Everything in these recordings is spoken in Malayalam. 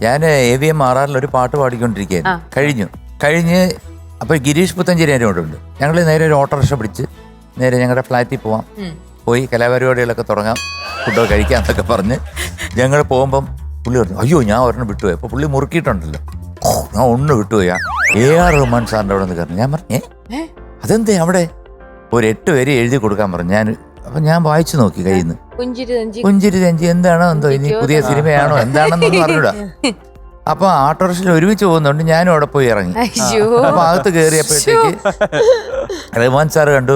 ഞാൻ AVM RR ഒരു പാട്ട് പാടിക്കൊണ്ടിരിക്കുകയായിരുന്നു. കഴിഞ്ഞ് അപ്പോൾ ഗിരീഷ് പുത്തഞ്ചേരി എൻ്റെ കൂടെ ഉണ്ട്. ഞങ്ങൾ നേരെ ഒരു ഓട്ടോറിക്ഷ പിടിച്ച് നേരെ ഞങ്ങളുടെ ഫ്ലാറ്റിൽ പോയി കലാപരിപാടികളൊക്കെ തുടങ്ങാം, ഫുഡൊക്കെ കഴിക്കാം എന്നൊക്കെ പറഞ്ഞ് ഞങ്ങൾ പോകുമ്പം പുള്ളി പറഞ്ഞു അയ്യോ ഞാൻ ഒരെണ്ണം വിട്ടുപോയി. അപ്പോൾ പുള്ളി മുറുക്കിയിട്ടുണ്ടല്ലോ, ഞാൻ ഒന്ന് വിട്ടുപോയാ AR റഹ്മാൻ സാറിൻ്റെ അവിടെ നിന്ന് കയറി. ഞാൻ പറഞ്ഞു അതെന്തേ അവിടെ ഒരു 8 വരെ എഴുതി കൊടുക്കാൻ പറഞ്ഞു. അപ്പം ഞാൻ വായിച്ചു നോക്കി കയ്യിൽ നിന്ന് പുഞ്ചിരി തഞ്ചി എന്താണോ എന്തോ ഇനി പുതിയ സിനിമയാണോ എന്താണെന്നൊന്നും അറിഞ്ഞൂടാ. അപ്പൊ ഓട്ടോറിക്ഷയിൽ ഒരുമിച്ച് പോകുന്നുണ്ട്, ഞാനും അവിടെ പോയി ഇറങ്ങി. അപ്പൊ അകത്ത് കയറിയപ്പോഴത്തേക്ക് റഹ്മാൻ സാറ് കണ്ടു.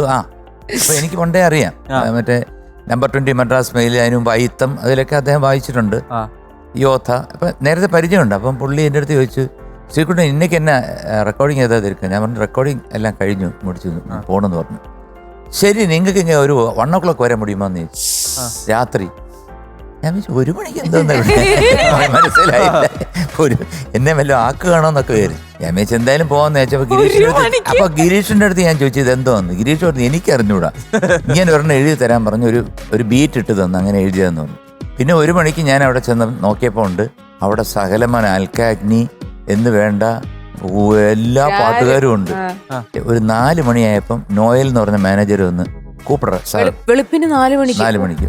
അപ്പൊ എനിക്ക് പണ്ടേ അറിയാം, മറ്റേ നമ്പർ 20 മദ്രാസ് മെയിൽ, അതിന് മുമ്പ് അയിത്തം, അതിലൊക്കെ അദ്ദേഹം വായിച്ചിട്ടുണ്ട്, യോധ. അപ്പൊ നേരത്തെ പരിചയമുണ്ട്. അപ്പം പുള്ളി എൻ്റെ അടുത്ത് ചോദിച്ചു ശ്രീകുട്ടൻ ഇന്നേക്ക് എന്നാ റെക്കോർഡിങ് ഏതാ തിരിക്കുക? ഞാൻ പറഞ്ഞു റെക്കോർഡിങ് എല്ലാം കഴിഞ്ഞു, മുടിച്ചു പോകണമെന്ന് പറഞ്ഞു. ശരി നിങ്ങൾക്ക് ഇങ്ങനെ ഒരു 1 o'clock വരാൻ മുടിയുമോ എന്ന് ചോദിച്ചു രാത്രി. ഞാൻ വിളിച്ചു 1 മണിക്ക് എന്തോന്ന് മനസ്സിലായില്ല, എന്നെ വല്ലതും ആക്കുകയാണോന്നൊക്കെ വരും. ഞാൻ വിളിച്ചു എന്തായാലും പോകാന്ന് വെച്ചപ്പോൾ ഗിരീഷിന്റെ അടുത്ത് ഞാൻ ചോദിച്ചത് എന്തോന്ന്. ഗിരീഷ് പറഞ്ഞു എനിക്ക് അറിഞ്ഞൂടാ, ഇങ്ങനെ ഒരെണ്ണം എഴുതി തരാൻ പറഞ്ഞു, ഒരു ബീറ്റ് ഇട്ട് തന്നു, അങ്ങനെ എഴുതിയതെന്ന് പറഞ്ഞു. പിന്നെ 1 മണിക്ക് ഞാൻ അവിടെ ചെന്ന് നോക്കിയപ്പോൾ ഉണ്ട് അവിടെ സകലമാന അൽക്കാഗ്നി എന്ന് വേണ്ട എല്ലാ പാട്ടുകാരും ഉണ്ട്. ഒരു 4 മണിയായപ്പം നോയൽ എന്ന് പറഞ്ഞ മാനേജർ വന്ന് കൂപ്പിട വെളുപ്പിന് 4 മണിക്ക്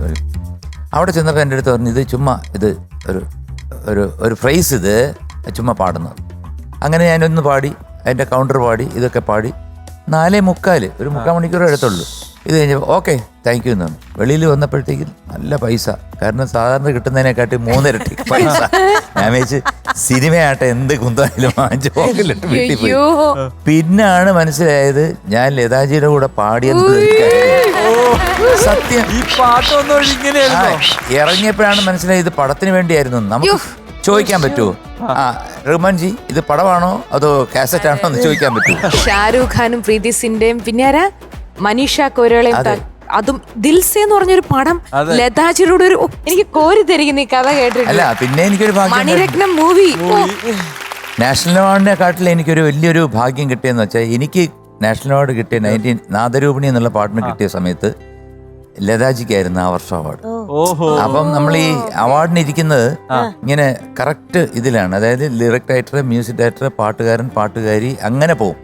അവിടെ ചെന്നപ്പോൾ എൻ്റെ അടുത്ത് പറഞ്ഞു ഇത് ചുമ്മാ ഇത് ഒരു ഫ്രൈസ് ഇത് ചുമ്മാ പാടുന്നത്. അങ്ങനെ ഞാനൊന്ന് പാടി, അതിൻ്റെ കൗണ്ടർ പാടി, ഇതൊക്കെ പാടി 4:45 ഒരു 3/4 മണിക്കൂറേ എടുത്തുള്ളൂ. ഇത് കഴിഞ്ഞപ്പോൾ ഓക്കെ താങ്ക് യു എന്നാണ്. വെളിയിൽ വന്നപ്പോഴത്തേക്കും നല്ല പൈസ, കാരണം സാധാരണ കിട്ടുന്നതിനെക്കാട്ടി 3 ഇരട്ടി പൈസ. ഞാൻ വെച്ച് സിനിമയാട്ടെ എന്ത് കുന്തായാലും വാങ്ങിച്ചു പോകലിട്ട് വീട്ടിൽ പോയി. പിന്നാണ് മനസ്സിലായത് ഞാൻ ലതാജിയുടെ കൂടെ പാടിയെന്നുള്ളൊരു കാര്യം. സത്യം ഇറങ്ങിയപ്പോഴാണ് മനസ്സിലായത് ഇത് പടത്തിന് വേണ്ടിയായിരുന്നു. നമുക്ക് ചോദിക്കാൻ പറ്റുമോ റഹ്മാൻജി ഇത് പടമാണോ അതോ കാസറ്റ് ആണോ എന്ന് ചോദിക്കാൻ പറ്റുമോ? ഷാരൂഖ് ഖാനും പ്രീതി സിന്റെയും പിന്നെ മനീഷ കൊയ്രാളയും, അതും ദിൽസെ എന്ന് പറഞ്ഞൊരു പടം ലതാജിയുടെ ഒരു എനിക്ക് കോരി തരിക്കുന്ന ഈ കഥ കേട്ടിട്ടില്ല. പിന്നെ എനിക്കൊരു മണിരത്നം മൂവി നാഷണൽ അവാർഡിനെക്കാട്ടിൽ എനിക്കൊരു വലിയൊരു ഭാഗ്യം കിട്ടിയെന്ന് വെച്ചാൽ എനിക്ക് നാഷണൽ അവാർഡ് കിട്ടിയ 19 നാദരൂപിണി എന്നുള്ള പാട്ടിന് കിട്ടിയ സമയത്ത് ലതാജിക്കായിരുന്നു ആ വർഷം അവാർഡ്. അപ്പം നമ്മൾ ഈ അവാർഡിന് ഇരിക്കുന്നത് ഇങ്ങനെ കറക്റ്റ് ഇതിലാണ്, അതായത് ലിറിക് റൈറ്റർ, മ്യൂസിക് ഡയറക്ടർ, പാട്ടുകാരൻ, പാട്ടുകാരി, അങ്ങനെ പോകും.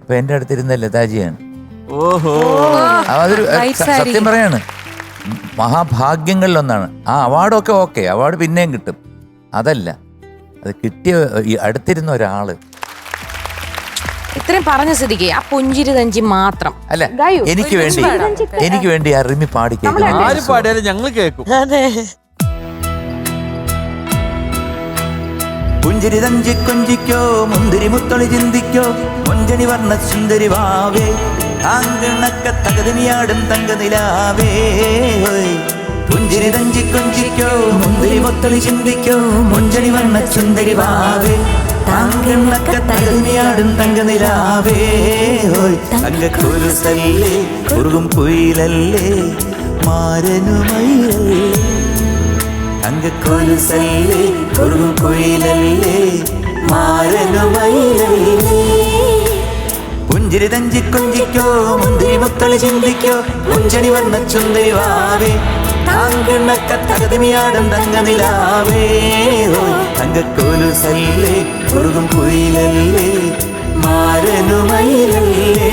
അപ്പൊ എന്റെ അടുത്തിരുന്ന ലതാജിയാണ്. അതൊരു സത്യം പറയാണ്, മഹാഭാഗ്യങ്ങളിലൊന്നാണ്. ആ അവാർഡൊക്കെ ഓക്കെ, അവാർഡ് പിന്നെയും കിട്ടും, അതല്ല അത് കിട്ടിയ അടുത്തിരുന്ന ഒരാള്. ഇത്രയും പറഞ്ഞ സ്ഥിതിക്ക് ആ പുഞ്ചിരി തഞ്ചി മാത്രം അല്ല, എനിക്ക് വേണ്ടി ആ റിമി പാടി പാടിയാലും ഞങ്ങൾ കേൾക്കും. പുഞ്ചിരി തഞ്ചി കൊഞ്ചിക്കോ മുന്തിരി മുത്തൊളി ചിന്തിക്കോ കൊഞ്ചണി വർണ്ണ സുന്ദരി വാവേ താങ്കണക്ക തകതിനിയാടും തങ്ക നിലാവേ. പുഞ്ചിരി തഞ്ചി കൊഞ്ചിക്കോ മുന്തിരി മുത്തൊളി ചിന്തിക്കോ കൊഞ്ചണി വർണ്ണ സുന്ദരി വാവേ താങ്കണക്ക തകതിനിയാടും തങ്ക നിലാവേ. തങ്കക്കുരുസല്ലേ കുറുകും കുയിലല്ലേ മാരനുമയിലല്ലേ തങ്കക്കുരുസല്ലേ കുറുകും കുയിലല്ലേ മാരനുമയിലല്ലേ. പുഞ്ചിരി തഞ്ചി കൊഞ്ചിക്കോ മുന്തിരി മുത്തളി ചിന്തിക്കോ മുഞ്ചണി വന്ന ചുന്ദരി വാവേ താങ്കണക്ക തകതിമിയാടും തങ്ക നിലാവേ. തങ്കക്കുരുസല്ലേ കുറുകും കുയിലല്ലേ മാരനുമയിലല്ലേ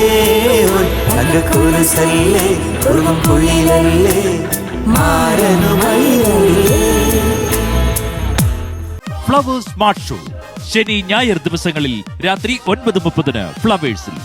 തങ്കക്കുരുസല്ലേ കുറുകും കുയിലല്ലേ മാരനുമയിലല്ലേ. ഫ്ലവേഴ്സ് സ്മാർട്ട് ഷോ ശനി ഞായർ ദിവസങ്ങളിൽ രാത്രി 9:30 ഫ്ലവേഴ്സിൽ.